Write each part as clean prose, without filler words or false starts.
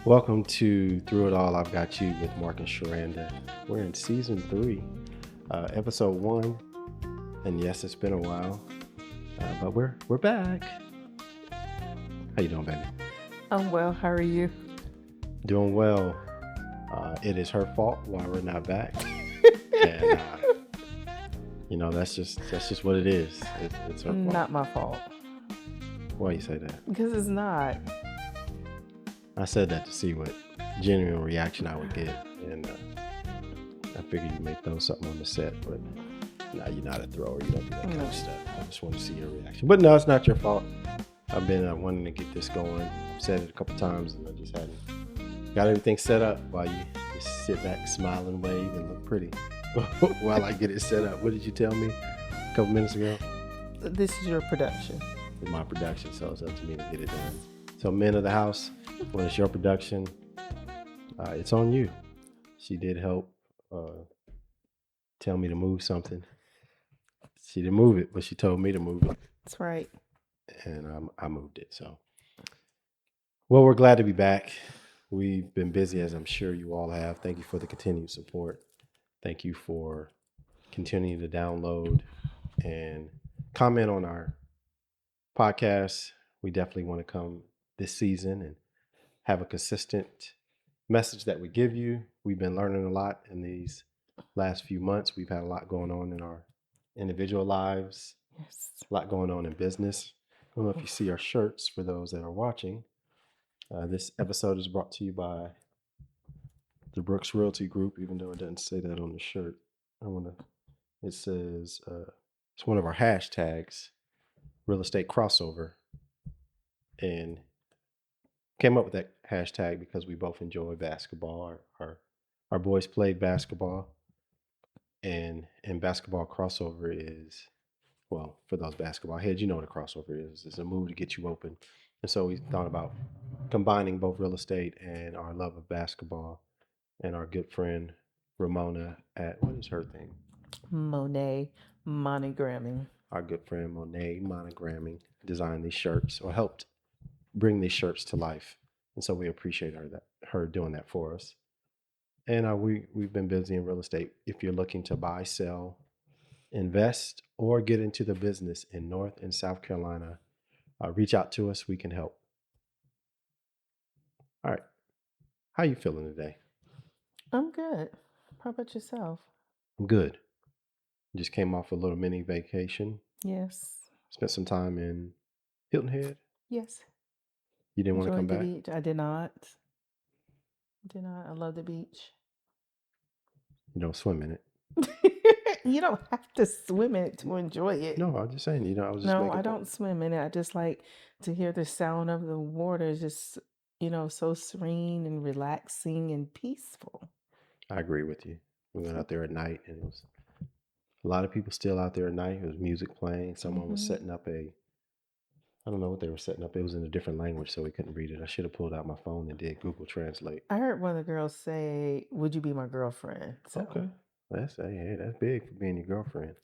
Welcome to Through It All. I've Got You with Mark and Sharanda. We're in season 3, episode 1, and yes, it's been a while, but we're back. How you doing, baby? I'm well. How are you? Doing well. It is her fault why we're not back, and that's just what it is. It's her fault. Not my fault. Why you say that? Because it's not. I said that to see what genuine reaction I would get, and I figured you may throw something on the set, but no, you're not a thrower. You don't do that kind No. of stuff. I just want to see your reaction. But no, it's not your fault. I've been wanting to get this going. I've said it a couple times, and I just hadn't got everything set up while you just sit back, smile, and wave, and look pretty while I get it set up. What did you tell me a couple minutes ago? This is your production. It's my production, so it's up to me to get it done. So, men of the house, when it's your production, it's on you. She did help tell me to move something. She didn't move it, but she told me to move it, That's right. and I moved it. So, well, we're glad to be back. We've been busy, as I'm sure you all have. Thank you for the continued support. Thank you for continuing to download and comment on our podcast. We definitely want to come this season and have a consistent message that we give you. We've been learning a lot in these last few months. We've had a lot going on in our individual lives, Yes. a lot going on in business. I don't know if you see our shirts for those that are watching. This episode is brought to you by the Brooks Realty Group, even though it doesn't say that on the shirt. It says, it's one of our hashtags, real estate crossover. And came up with that hashtag because we both enjoy basketball. Our boys played basketball, and basketball crossover is, well, for those basketball heads, you know what a crossover is. It's a move to get you open. And so we thought about combining both real estate and our love of basketball, and our good friend Ramona at, what is her thing? Monet monogramming. Our good friend Monet Monogramming designed these shirts, or helped bring these shirts to life. And so we appreciate her doing that for us. And we've been busy in real estate. If you're looking to buy, sell, invest, or get into the business in North and South Carolina, reach out to us. We can help. All right. How you feeling today? I'm good. How about yourself? I'm good. Just came off a little mini vacation. Yes. Spent some time in Hilton Head. Yes. You didn't want to come Enjoyed the back? beach. I did not. Did not. I love the beach. You don't swim in it. You don't have to swim in it to enjoy it. No, I'm just saying. I was just No, making. I don't swim in it. I just like to hear the sound of the water. It's just, so serene and relaxing and peaceful. I agree with you. We went out there at night, and it was a lot of people still out there at night. There was music playing. Someone was Mhm. setting up I don't know what they were setting up. It was in a different language, so we couldn't read it. I should have pulled out my phone and did Google Translate. I heard one of the girls say, "Would you be my girlfriend?" So, Okay. That's big for being your girlfriend.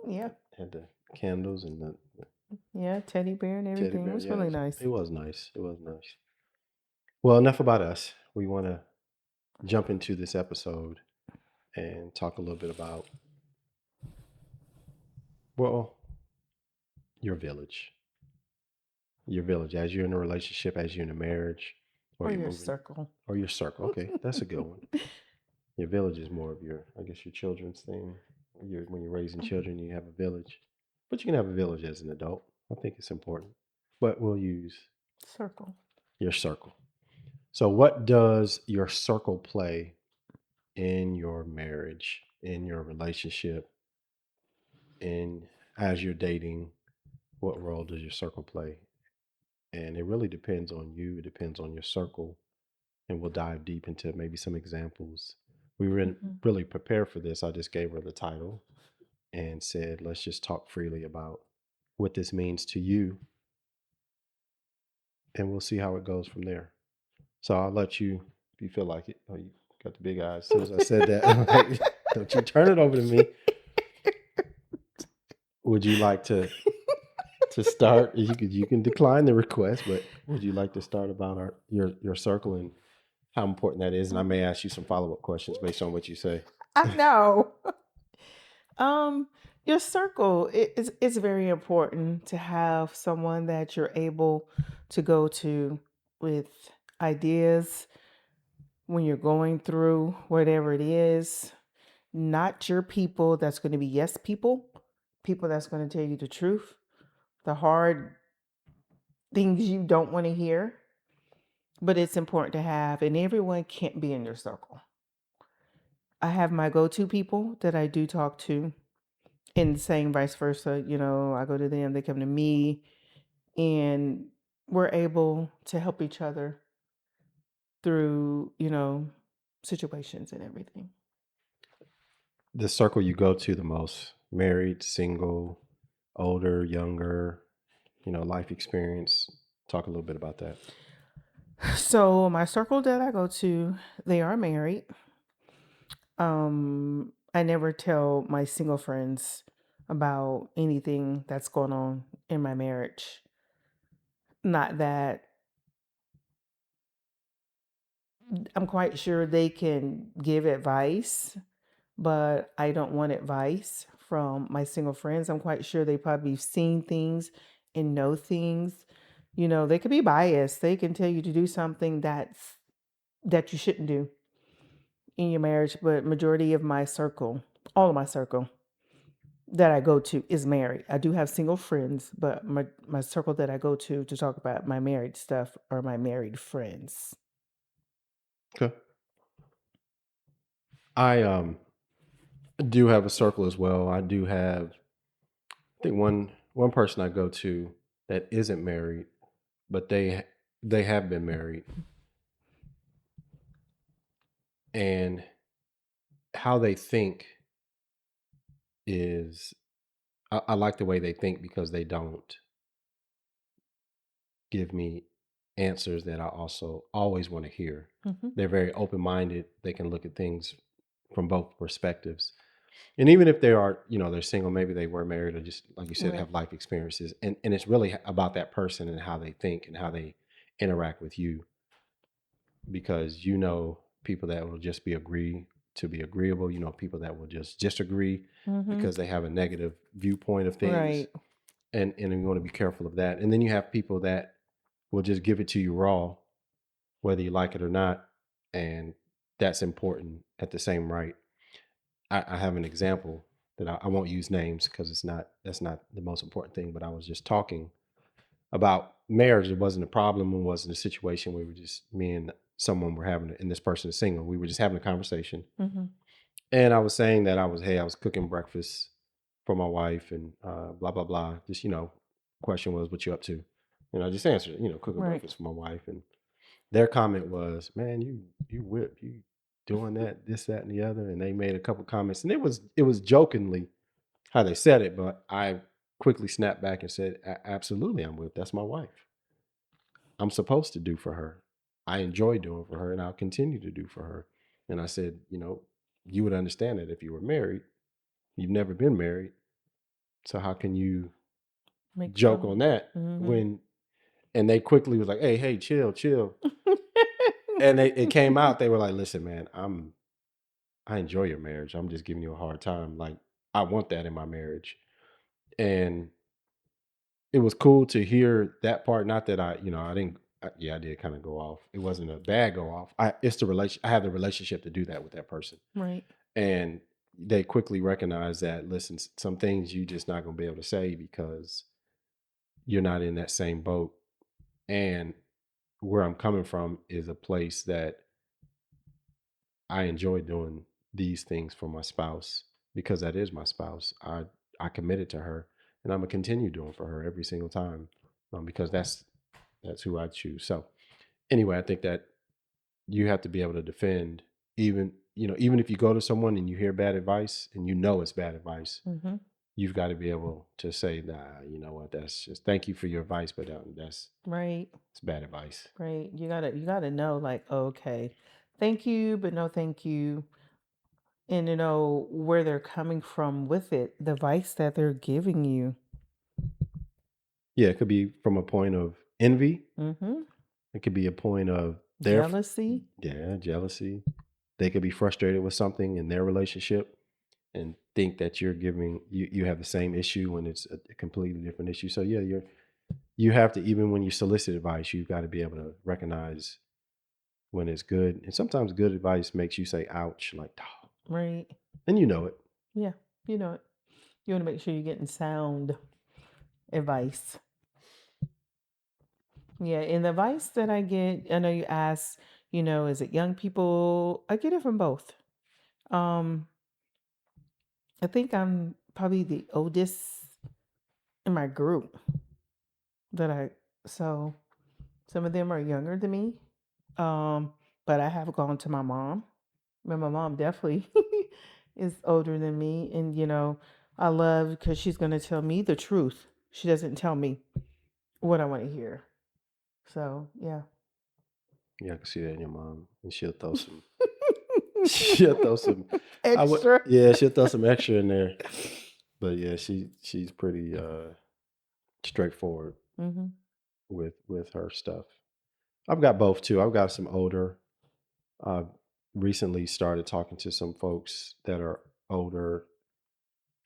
yeah, Had the candles and the yeah, teddy bear and teddy everything. It bear. was Yeah, really nice. it was nice. It was nice. Well, enough about us. We want to jump into this episode and talk a little bit about, well, your village. Your village, as you're in a relationship, as you're in a marriage, or Or you're your moving, circle. or your circle. Okay, that's a good one. Your village is more of your, I guess, your children's thing. When you're raising children, you have a village, but you can have a village as an adult. I think it's important, but we'll use Circle. your circle. So, what does your circle play in your marriage, in your relationship, in as you're dating? What role does your circle play? And it really depends on you. It depends on your circle, and we'll dive deep into maybe some examples. We were Mhm. really prepared for this. I just gave her the title and said, let's just talk freely about what this means to you, and we'll see how it goes from there. So I'll let you, if you feel like it. Oh, you got the big eyes. As soon as I said that, I'm like, don't you turn it over to me. Would you like to start? You can decline the request, but would you like to start about your circle and how important that is, and I may ask you some follow-up questions based on what you say. I know. Um, your circle it's very important to have someone that you're able to go to with ideas when you're going through whatever it is. Not your people that's going to be yes people, people that's going to tell you the truth, the hard things you don't want to hear. But it's important to have, and everyone can't be in your circle. I have my go to people that I do talk to, and same vice versa. I go to them, they come to me, and we're able to help each other through, situations and everything. The circle you go to the most, married, single, older, younger, life experience. Talk a little bit about that. So, my circle that I go to, they are married. I never tell my single friends about anything that's going on in my marriage. Not that I'm quite sure they can give advice, but I don't want advice from my single friends. I'm quite sure they probably seen things and know things. They could be biased. They can tell you to do something that you shouldn't do in your marriage, but majority of my circle, all of my circle that I go to is married. I do have single friends, but my circle that I go to talk about my married stuff are my married friends. Okay. I do have a circle as well. I do have, I think one person I go to that isn't married, but they have been married, and how they think is I like the way they think because they don't give me answers that I also always want to hear. Hmm. They're very open minded. They can look at things from both perspectives. And even if they are, they're single, maybe they were married or just, like you said, Right. have life experiences. And it's really about that person and how they think and how they interact with you, because people that will just be agreeable, people that will just disagree Hmm. because they have a negative viewpoint of things. Right. And you want to be careful of that. And then you have people that will just give it to you raw, whether you like it or not. And that's important at the same right. I have an example that I won't use names because that's not the most important thing. But I was just talking about marriage. It wasn't a problem. It wasn't a situation where we just me and someone were having, and this person is single. We were just having a conversation, Hmm. and I was saying that I was cooking breakfast for my wife, and blah blah blah. Just question was, what you up to? And I just answered, cooking Right. breakfast for my wife, and their comment was, "Man, you whip, you doing that, this, that, and the other." And they made a couple comments, and it was jokingly how they said it, but I quickly snapped back and said, Absolutely, I'm whipped. That's my wife. I'm supposed to do for her. I enjoy doing for her, and I'll continue to do for her." And I said, you would understand that if you were married. You've never been married, so how can you Make joke fun. on that Hmm. when? And they quickly was like, hey, chill, chill. And it came out. They were like, "Listen, man, I enjoy your marriage. I'm just giving you a hard time. Like, I want that in my marriage." And it was cool to hear that part. Not that I didn't. Yeah, I did kind of go off. It wasn't a bad go off. It's the relation. I have the relationship to do that with that person, Right. and they quickly recognized that. Listen, some things you just not gonna be able to say because you're not in that same boat. And where I'm coming from is a place that I enjoy doing these things for my spouse because that is my spouse. I committed to her, and I'm gonna continue doing for her every single time, because that's who I choose. So anyway, I think that you have to be able to defend, even if you go to someone and you hear bad advice and it's bad advice. Hmm. You've got to be able to say, "Nah, you know what? That's just thank you for your advice, but that's Right. it's bad advice." Right. You gotta know, like, okay, thank you, but no thank you. And to know where they're coming from with it, the advice that they're giving you. Yeah, it could be from a point of envy. Hmm. It could be a point of They're f- Jealousy. yeah, jealousy. They could be frustrated with something in their relationship and think that you have the same issue when it's a completely different issue. So yeah, you have to, even when you solicit advice, you've got to be able to recognize when it's good. And sometimes good advice makes you say ouch, like, "Dawg," Right. and you know it. Yeah. You know it. You want to make sure you're getting sound advice. Yeah. And the advice that I get, I know you asked, is it young people? I get it from both. Um, I think I'm probably the oldest in my group that so some of them are younger than me. Um, but I have gone to my mom. But my mom definitely is older than me. And, I love because she's going to tell me the truth. She doesn't tell me what I want to hear. So, yeah. Yeah, I can see that in your mom, and she'll throw some. She'll throw some. I would. Extra. Yeah, she'll throw some extra in there. But yeah, she's pretty straightforward Hmm. with her stuff. I've got both too. I've got some older. I've recently started talking to some folks that are older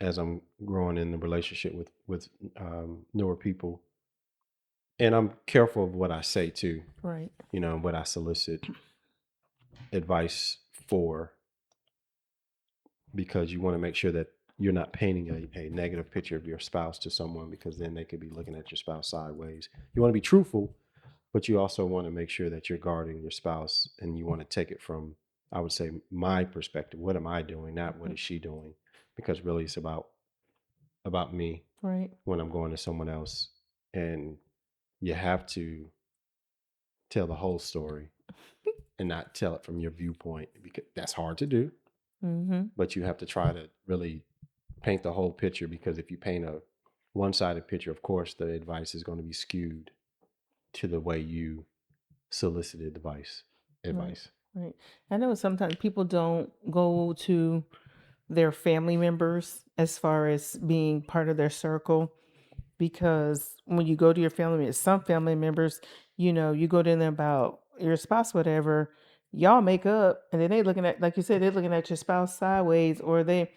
as I'm growing in the relationship with newer people, and I'm careful of what I say too. Right. What I solicit advice for, because you want to make sure that you're not painting a negative picture of your spouse to someone, because then they could be looking at your spouse sideways. You want to be truthful, but you also want to make sure that you're guarding your spouse, and you want to take it from, I would say, my perspective. What am I doing? Not what Mhm. is she doing? Because really it's about me Right. when I'm going to someone else. And you have to tell the whole story and not tell it from your viewpoint, because that's hard to do, Hmm. but you have to try to really paint the whole picture, because if you paint a one-sided picture, of course the advice is going to be skewed to the way you solicited advice Right. advice Right. I know sometimes people don't go to their family members as far as being part of their circle, because when you go to your family members, some family members, you go to them about your spouse, whatever, y'all make up, and then they looking at, like you said, they're looking at your spouse sideways, or they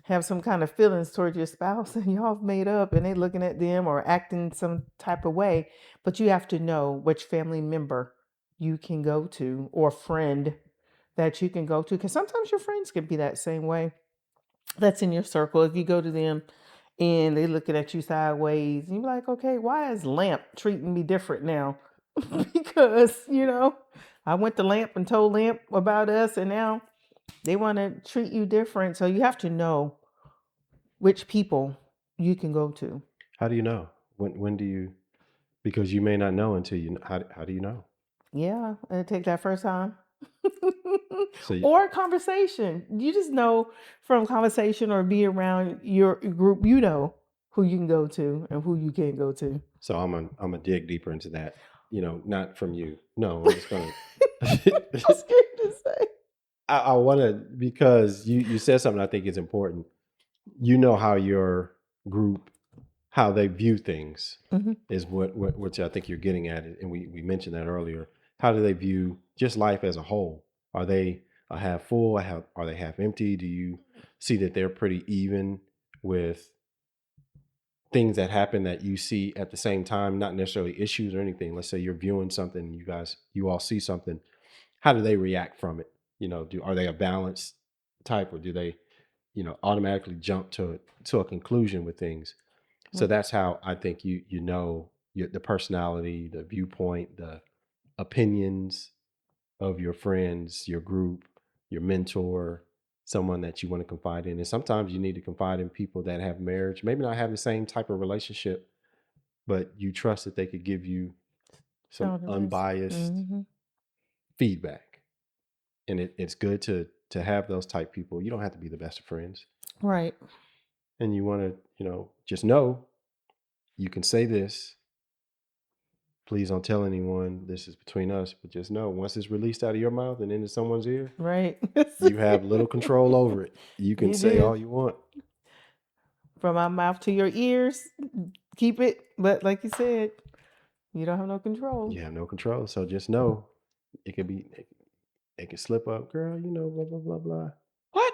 have some kind of feelings towards your spouse, and y'all have made up, and they looking at them or acting some type of way. But you have to know which family member you can go to, or friend that you can go to, because sometimes your friends can be that same way, that's in your circle. If you go to them and they looking at you sideways, and you're like, okay, why is Lamp treating me different now? Because, I went to Lamp and told Lamp about us, and now they want to treat you different. So you have to know which people you can go to. How do you know? When do you? Because you may not know until you. How do you know? Yeah, and take that first time. So you, Or conversation. You just know from conversation or be around your group, who you can go to and who you can't go to. so I'm gonna dig deeper into that. Not from you. No, I'm just gonna. I'm scared to say. I want to, because you said something I think is important. You know how your group, how they view things, Mhm. is what which I think you're getting at, and we mentioned that earlier. How do they view just life as a whole? Are they a half full? Are they half empty? Do you see that they're pretty even with things that happen that you see at the same time, not necessarily issues or anything? Let's say you're viewing something, you all see something. How do they react from it? Are they a balanced type, or do they, automatically jump to a conclusion with things? So Right. that's how I think the personality, the viewpoint, the opinions of your friends, your group, your mentor, someone that you want to confide in. And sometimes you need to confide in people that have marriage, maybe not have the same type of relationship, but you trust that they could give you some Sound advice. unbiased Hmm. feedback. And it's good to have those type people. You don't have to be the best of friends. Right. And you want to, just know you can say this. Please don't tell anyone. This is between us. But just know, once it's released out of your mouth and into someone's ear, Right. you have little control over it. You can You say do. all you want. From my mouth to your ears, keep it. But like you said, you don't have no control. You have no control. So just know, it could be it can slip up, girl, you know, blah blah blah blah. What?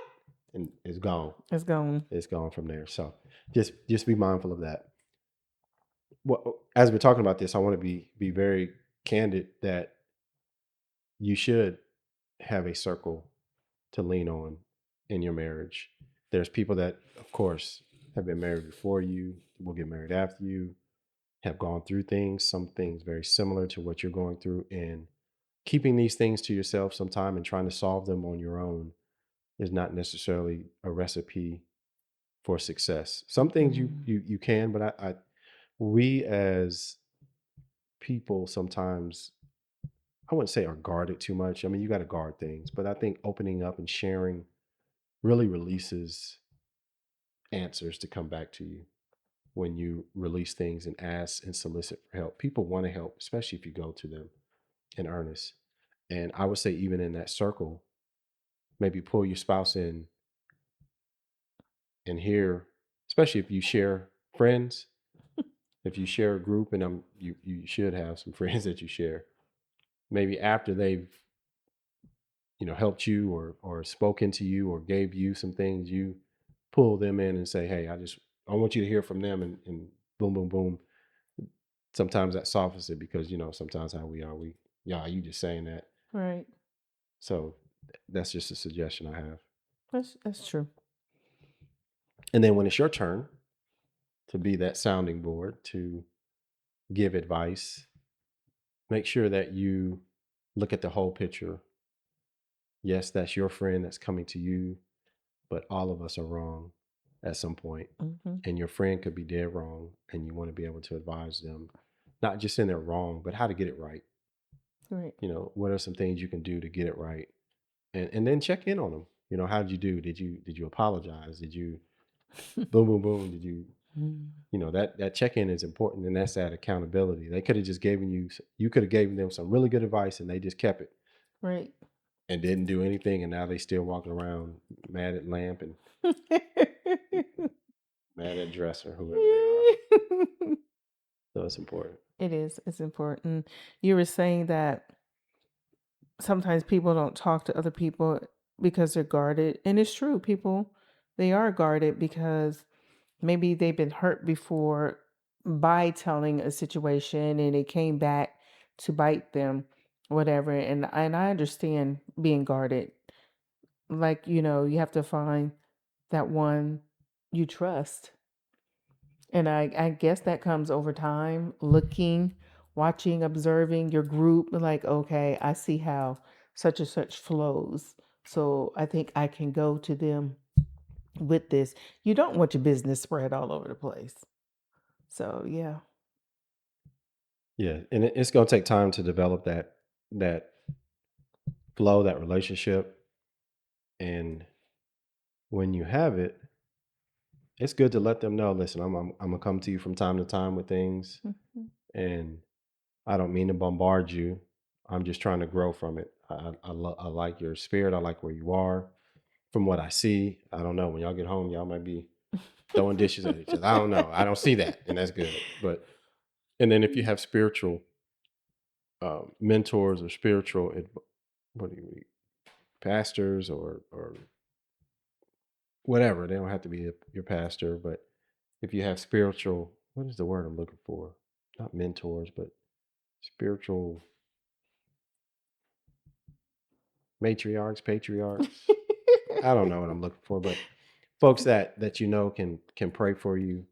And it's gone. It's gone. It's gone from there. So just be mindful of that. Well, as we're talking about this, I want to be very candid that you should have a circle to lean on in your marriage. There's people that, of course, have been married before you, will get married after you, have gone through things, some things very similar to what you're going through. And keeping these things to yourself sometime and trying to solve them on your own is not necessarily a recipe for success. Some things Mm, you can, but I we as people sometimes, I wouldn't say are guarded too much. I mean, you got to guard things, but I think opening up and sharing really releases answers to come back to you when you release things and ask and solicit for help. People want to help, especially if you go to them in earnest. And I would say, even in that circle, maybe pull your spouse in and hear, especially if you share friends, if you share a group, and you should have some friends that you share. Maybe after they've helped you or spoken to you or gave you some things, you pull them in and say, hey, I want you to hear from them, and boom boom boom. Sometimes that softens it because sometimes how we are, yeah, you just saying that. right. So that's just a suggestion I have. That's true. And then when it's your turn to be that sounding board to give advice, make sure that you look at the whole picture. Yes, that's your friend that's coming to you, but all of us are wrong at some point. Hmm. And your friend could be dead wrong, and you want to be able to advise them, not just in their wrong, but how to get it right. Right. What are some things you can do to get it right? And then check in on them. How did you do? Did you apologize? Did you boom boom boom? Did you Mm, that check-in is important, and that's that accountability. They could have just given you could have given them some really good advice, and they just kept it right. and didn't do anything, and now they still walking around mad at lamp and mad at dress or whoever they are. So it's important. It is. It's important. You were saying that sometimes people don't talk to other people because they're guarded. And it's true. People, they are guarded because maybe they've been hurt before by telling a situation and it came back to bite them, whatever. And I understand being guarded. Like, you have to find that one you trust. And I guess that comes over time, looking, watching, observing your group, like, okay, I see how such and such flows. So I think I can go to them with this. You don't want your business spread all over the place. So yeah. Yeah, and it's gonna take time to develop that flow, that relationship, and when you have it, it's good to let them know. Listen, I'm gonna come to you from time to time with things, Mhm. and I don't mean to bombard you. I'm just trying to grow from it. I like your spirit. I like where you are. From what I see, I don't know. When y'all get home, y'all might be throwing dishes at each other. I don't know. I don't see that, and that's good. But and then if you have spiritual mentors or spiritual, what do you pastors or whatever, they don't have to be your pastor, but if you have spiritual, what is the word I'm looking for? Not mentors, but spiritual matriarchs, patriarchs. I don't know what I'm looking for, but folks that can pray for you,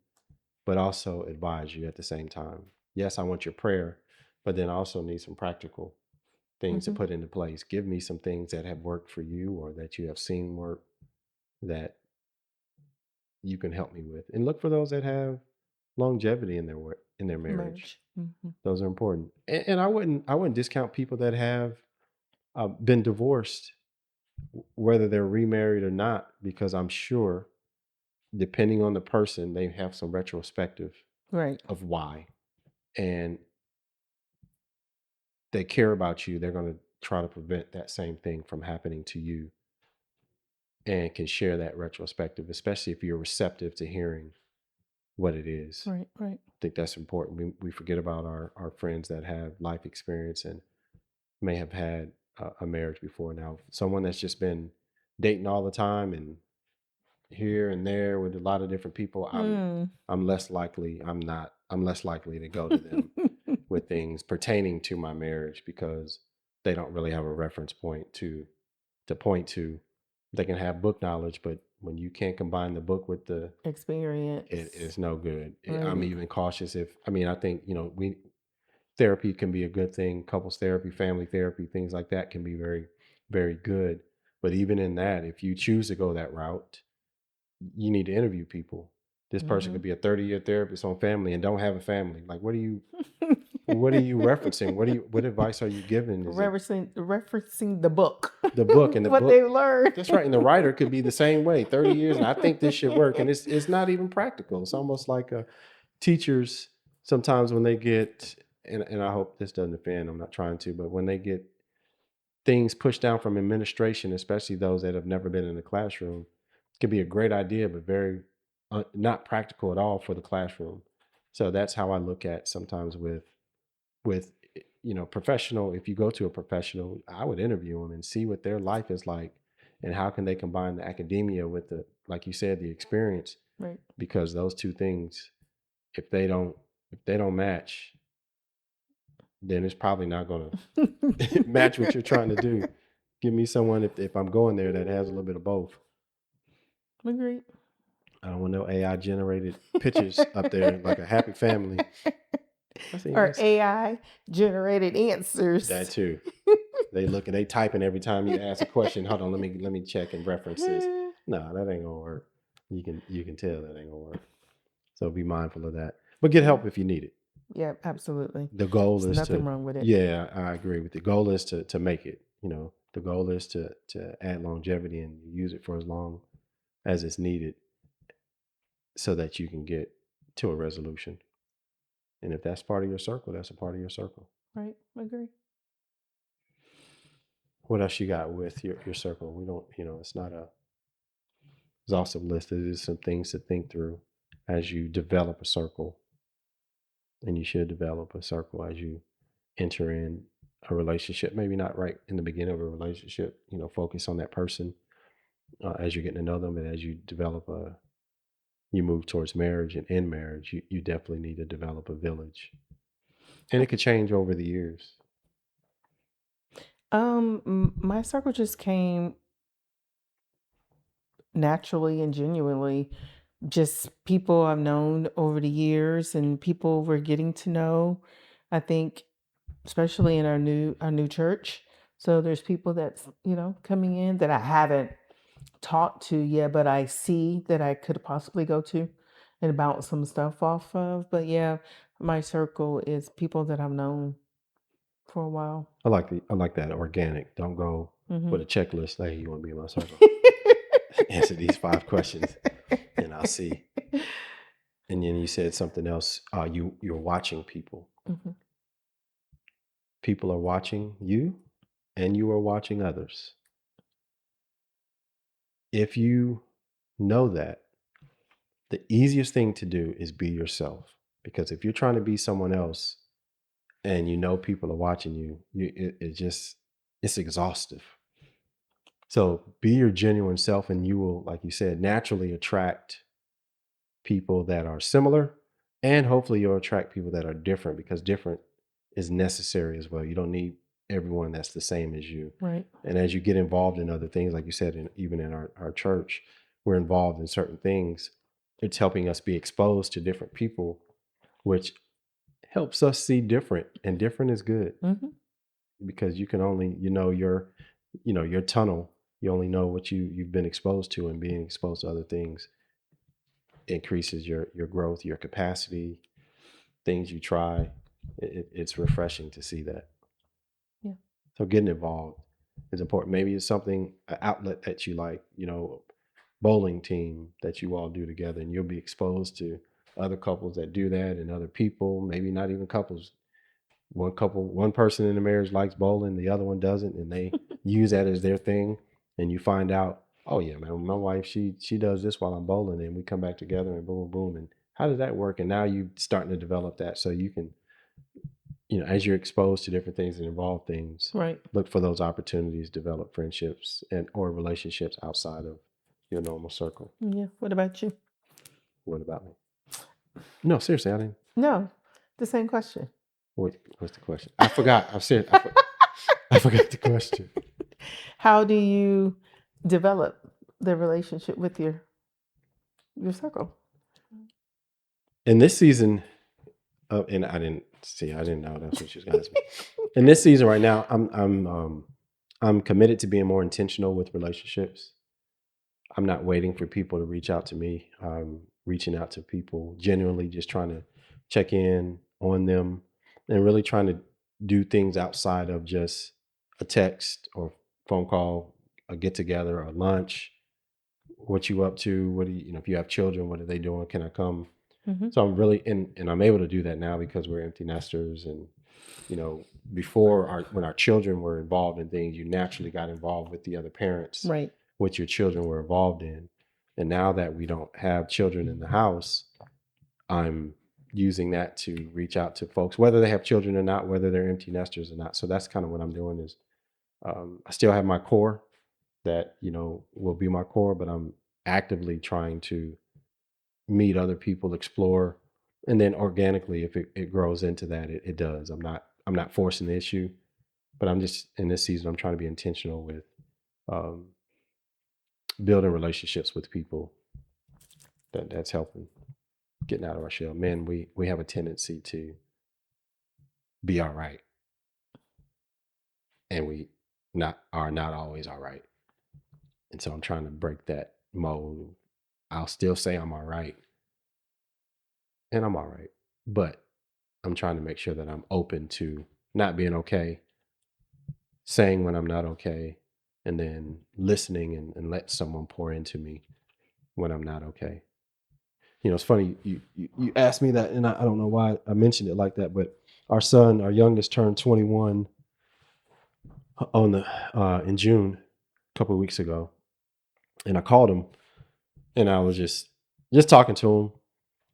but also advise you at the same time. Yes, I want your prayer, but then I also need some practical things to Mhm. put into place. Give me some things that have worked for you or that you have seen work that you can help me with. And look for those that have longevity in their work in their marriage. Merge. Mhm. Those are important. And I wouldn't discount people that have been divorced, whether they're remarried or not, because I'm sure, depending on the person, they have some retrospective Right. of why, and they care about you. They're going to try to prevent that same thing from happening to you, and can share that retrospective, especially if you're receptive to hearing what it is. Right. Right. I think that's important. We forget about our friends that have life experience, and may have had a marriage before. Now, someone that's just been dating all the time and here and there with a lot of different people, Hmm. I'm less likely. I'm less likely to go to them with things pertaining to my marriage because they don't really have a reference point to point to. They can have book knowledge, but when you can't combine the book with the it Experience. is no good. I'm Right. even cautious if I mean I think we therapy can be a good thing. Couples therapy, family therapy, things like that can be very very good. But even in that, if you choose to go that route, you need to interview people. This person Hmm. could be a 30-year therapist on family and don't have a family. Like what are you referencing? What advice are you giving? Is it referencing the book, the book and the what book? they learned. That's right. And the writer could be the same way. 30 years and I think this should work. And it's not even practical. It's almost like teachers sometimes when they get and I hope this doesn't offend, I'm not trying to, but when they get things pushed down from administration, especially those that have never been in the classroom, it can be a great idea, but very not practical at all for the classroom. So that's how I look at sometimes with professional. If you go to a professional, I would interview them and see what their life is like, and how can they combine the academia with the, like you said, the experience, Right. because those two things, if they don't if they don't match, then it's probably not going to match what you're trying to do. Give me someone if I'm going there that has a little bit of both. Agreed. I don't want no AI generated pictures up there like a happy family. I think Or that's AI generated that answers. too. They looking, they typing every time you ask a question. Hold on, let me check and reference this. No, that ain't gonna work. You can tell that ain't gonna work. So be mindful of that. But get Yeah. help if you need it. Yeah, absolutely. The goal There's is nothing to, wrong with it. yeah, I agree with the goal is to make it. The goal is to add longevity and use it for as long as it's needed so that you can get to a resolution. And if that's part of your circle, that's a part of your circle. Right. Agree. What else you got with your circle? We don't, it's not a exhaustive list. It is some things to think through as you develop a circle, and you should develop a circle as you enter in a relationship. Maybe not right in the beginning of a relationship. Focus on that person as you're getting to know them, and as you you move towards marriage, and in marriage, you definitely need to develop a village, and it could change over the years. My circle just came naturally and genuinely. Just people I've known over the years and people we're getting to know. I think especially in our new church. So there's people that's, coming in that I haven't talked to yet, but I see that I could possibly go to and bounce some stuff off of. But yeah, my circle is people that I've known for a while. I like that organic. Don't go with Hmm. a checklist. Hey, you want to be in my circle? Answer these 5 questions, and I'll see. And then you said something else. You're watching people. Hmm. People are watching you, and you are watching others. If you know that, the easiest thing to do is be yourself. Because if you're trying to be someone else, and people are watching you, it's exhaustive. So be your genuine self, and you will, like you said, naturally attract people that are similar, and hopefully you'll attract people that are different, because different is necessary as well. You don't need everyone that's the same as you. Right. And as you get involved in other things, like you said, even in our church, we're involved in certain things. It's helping us be exposed to different people, which helps us see different, and different is good, Hmm. because you can only, your tunnel. You only know what you've been exposed to, and being exposed to other things increases your growth, your capacity, things you try. It's refreshing to see that. Yeah. So getting involved is important. Maybe it's something, an outlet that you like, bowling team that you all do together, and you'll be exposed to other couples that do that, and other people, maybe not even couples. One person in the marriage likes bowling, the other one doesn't, and they use that as their thing. And you find out, oh yeah, man, my wife, she does this while I'm bowling, and we come back together, and boom, boom. And how did that work? And now you starting to develop that, so you can as you're exposed to different things and involve things, Right. look for those opportunities, develop friendships and or relationships outside of your normal circle. Yeah. What about you? What about me? No, seriously, I didn't. No, the same question. What's the question? I forgot. I'm serious. I forgot the question. How do you develop the relationship with your circle? In this season, and I didn't know that's what she was going to ask me. In this season right now, I'm committed to being more intentional with relationships. I'm not waiting for people to reach out to me. I'm reaching out to people genuinely, just trying to check in on them and really trying to do things outside of just a text or phone call, a get together, a lunch. What you up to? What do you, if you have children, what are they doing? Can I come? Mm-hmm. So I'm really and I'm able to do that now because we're empty nesters. And before when our children were involved in things, you naturally got involved with the other parents, Right. what your children were involved in. And now that we don't have children in the house, I'm using that to reach out to folks, whether they have children or not, whether they're empty nesters or not. So that's kind of what I'm doing is I still have my core that, will be my core, but I'm actively trying to meet other people, explore, and then organically, if it grows into that, it does. I'm not forcing the issue, but I'm just in this season, I'm trying to be intentional with um, building relationships with people that's helping getting out of our shell. Men, we have a tendency to be all right, and we are not always all right. And so I'm trying to break that mold. I'll still say I'm all right, and I'm all right, but I'm trying to make sure that I'm open to not being okay, saying when I'm not okay, and then listening and let someone pour into me when I'm not okay. It's funny you asked me that, and I don't know why I mentioned it like that, but our youngest, turned 21 on in June, a couple of weeks ago, and I called him, and I was just talking to him,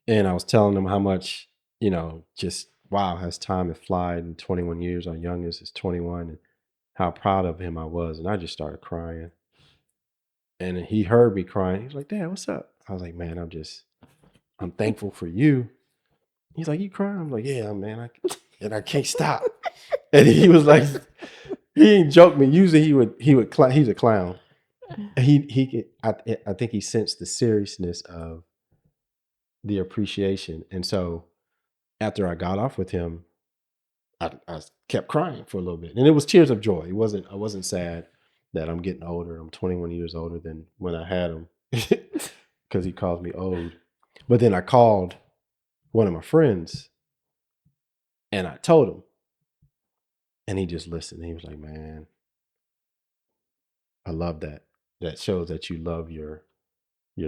and I was telling him how much just wow, has time has flied in 21 years. Our youngest is 21, and how proud of him I was, and I just started crying, and he heard me crying. He was like, "Dad, what's up?" I was like, "Man, I'm thankful for you." He's like, "You crying?" I'm like, "Yeah, man, I can't stop." And he was like, he ain't joke me. Usually he's a clown. I think he sensed the seriousness of the appreciation, and so after I got off with him, I kept crying for a little bit, and it was tears of joy. I wasn't sad that I'm getting older. I'm 21 years older than when I had him, because he calls me old. But then I called one of my friends, and I told him, and he just listened. He was like, "Man, I love that. That shows that you love your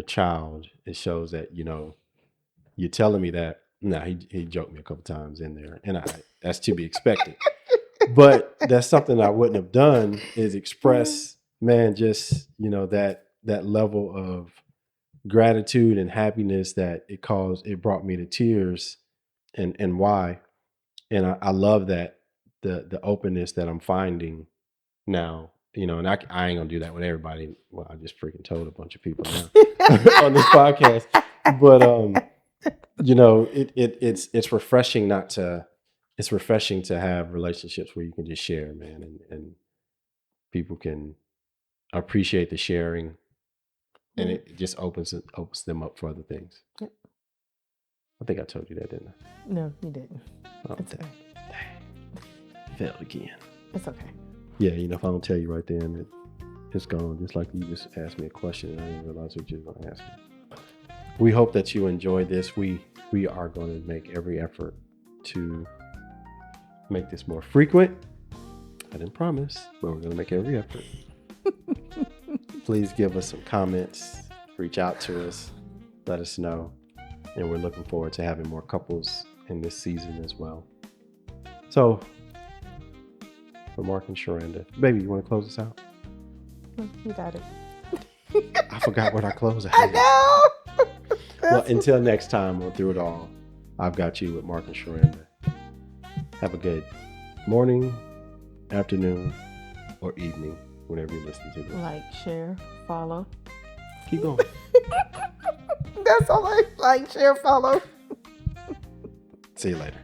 child. It shows that you're telling me that." Nah, he joked me a couple times in there, and that's to be expected. But that's something I wouldn't have done, is express, man, just that level of gratitude and happiness that it brought me to tears, and why. And I love that the openness that I'm finding now, and I ain't gonna do that with everybody. Well, I just freaking told a bunch of people now on this podcast, but it's refreshing it's refreshing to have relationships where you can just share, man, and people can appreciate the sharing, and it just opens them up for other things. Yep. I think I told you that, didn't I? No, you didn't. Oh, It's dang. okay. Failed again. It's okay. Yeah, if I don't tell you right then, it's gone. Just like you just asked me a question and I didn't realize what you were going to ask me. We hope that you enjoyed this. We are going to make every effort to make this more frequent. I didn't promise, but we're going to make every effort. Please give us some comments, reach out to us, let us know. And we're looking forward to having more couples in this season as well. So, for Mark and Sharanda, baby, you want to close us out? You got it. I forgot what I close out. I know. Well, until next time on Through It All, I've got you with Mark and Sharanda. Have Have a good morning, afternoon, or evening whenever you listen to this. Like, share, follow. Keep going. That's all I like, share, follow. See you later.